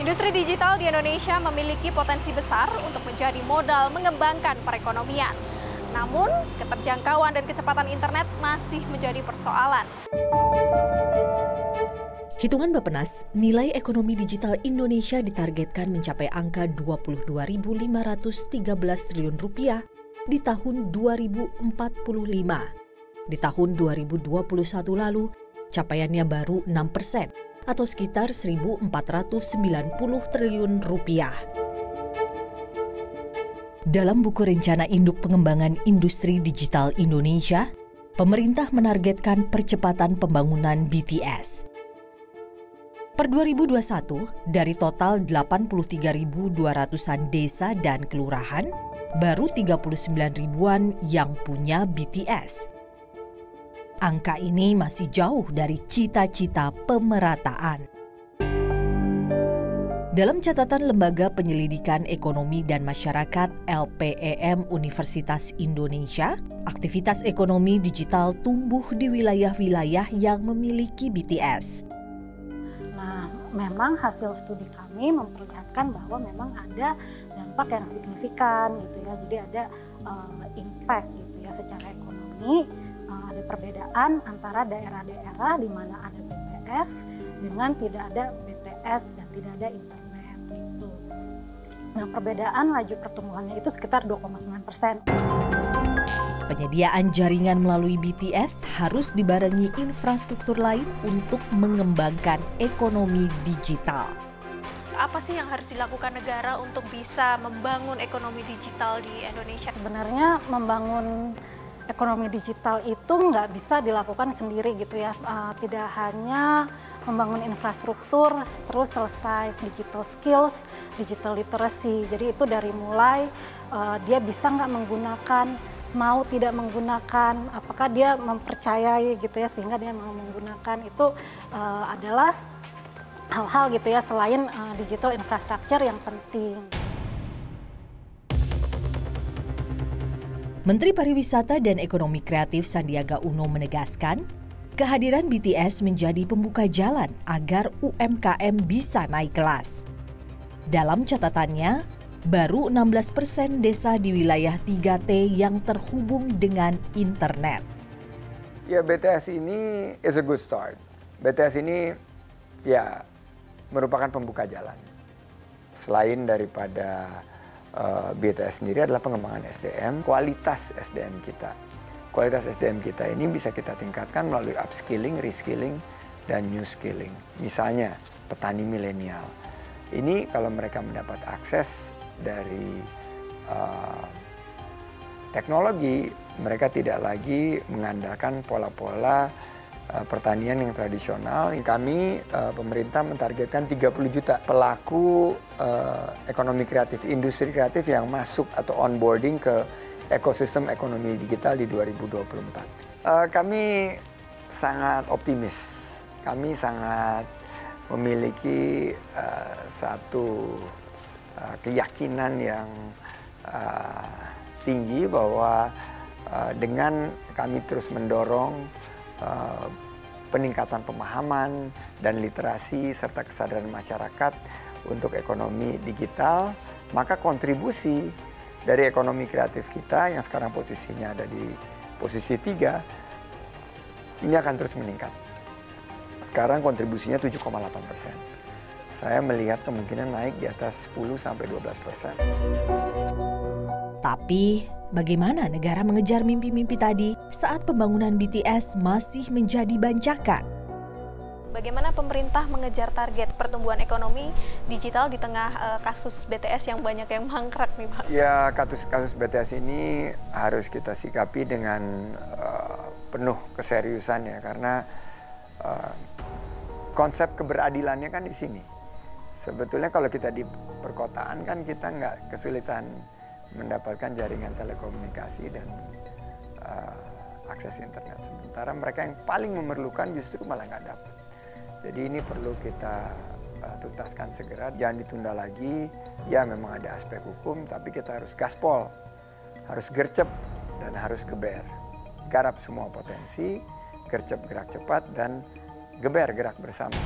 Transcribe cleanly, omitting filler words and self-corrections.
Industri digital di Indonesia memiliki potensi besar untuk menjadi modal mengembangkan perekonomian. Namun, keterjangkauan dan kecepatan internet masih menjadi persoalan. Hitungan Bappenas, nilai ekonomi digital Indonesia ditargetkan mencapai angka 22.513 triliun rupiah di tahun 2045. Di tahun 2021 lalu, capaiannya baru 6%. Atau sekitar 1.490 triliun rupiah. Dalam buku Rencana Induk Pengembangan Industri Digital Indonesia, pemerintah menargetkan percepatan pembangunan BTS. Per 2021, dari total 83.200-an desa dan kelurahan, baru 39 ribuan yang punya BTS. Angka ini masih jauh dari cita-cita pemerataan. Dalam catatan Lembaga Penyelidikan Ekonomi dan Masyarakat LPEM Universitas Indonesia, aktivitas ekonomi digital tumbuh di wilayah-wilayah yang memiliki BTS. Nah, memang hasil studi kami memperlihatkan bahwa memang ada dampak yang signifikan gitu ya. Jadi ada impact gitu ya secara ekonomi. Ada perbedaan antara daerah-daerah di mana ada BTS dengan tidak ada BTS dan tidak ada internet gitu. Nah, perbedaan laju pertumbuhannya itu sekitar 2,9%. Penyediaan jaringan melalui BTS harus dibarengi infrastruktur lain untuk mengembangkan ekonomi digital. Apa sih yang harus dilakukan negara untuk bisa membangun ekonomi digital di Indonesia? Sebenarnya membangun ekonomi digital itu nggak bisa dilakukan sendiri gitu ya. Tidak hanya membangun infrastruktur, terus selesai digital skills, digital literacy. Jadi itu dari mulai dia bisa nggak menggunakan, mau tidak menggunakan, apakah dia mempercayai gitu ya sehingga dia mau menggunakan. Itu adalah hal-hal gitu ya selain digital infrastructure yang penting. Menteri Pariwisata dan Ekonomi Kreatif Sandiaga Uno menegaskan, kehadiran BTS menjadi pembuka jalan agar UMKM bisa naik kelas. Dalam catatannya, baru 16% desa di wilayah 3T yang terhubung dengan internet. Ya, BTS ini is a good start. BTS ini ya merupakan pembuka jalan. Selain daripada BTS sendiri adalah pengembangan SDM, kualitas SDM kita. Kualitas SDM kita ini bisa kita tingkatkan melalui upskilling, reskilling, dan new skilling. Misalnya petani milenial. Ini kalau mereka mendapat akses dari teknologi, mereka tidak lagi mengandalkan pola-pola pertanian yang tradisional. Kami pemerintah mentargetkan 30 juta pelaku ekonomi kreatif, industri kreatif yang masuk atau onboarding ke ekosistem ekonomi digital di 2024. Kami sangat optimis. Kami sangat memiliki satu keyakinan yang tinggi bahwa dengan kami terus mendorong peningkatan pemahaman dan literasi serta kesadaran masyarakat untuk ekonomi digital, maka kontribusi dari ekonomi kreatif kita yang sekarang posisinya ada di posisi 3, ini akan terus meningkat. Sekarang kontribusinya 7,8%. Saya melihat kemungkinan naik di atas 10-12%. Tapi, bagaimana negara mengejar mimpi-mimpi tadi saat pembangunan BTS masih menjadi bancakan? Bagaimana pemerintah mengejar target pertumbuhan ekonomi digital di tengah kasus BTS yang banyak yang mangkrak nih, Pak? Ya, kasus BTS ini harus kita sikapi dengan penuh keseriusan ya, karena konsep keberadilannya kan di sini. Sebetulnya kalau kita di perkotaan kan kita nggak kesulitan mendapatkan jaringan telekomunikasi dan akses internet. Sementara mereka yang paling memerlukan justru malah nggak dapat. Jadi ini perlu kita tuntaskan segera, jangan ditunda lagi. Ya memang ada aspek hukum, tapi kita harus gaspol, harus gercep dan harus geber. Garap semua potensi, gercep gerak cepat dan geber gerak bersama.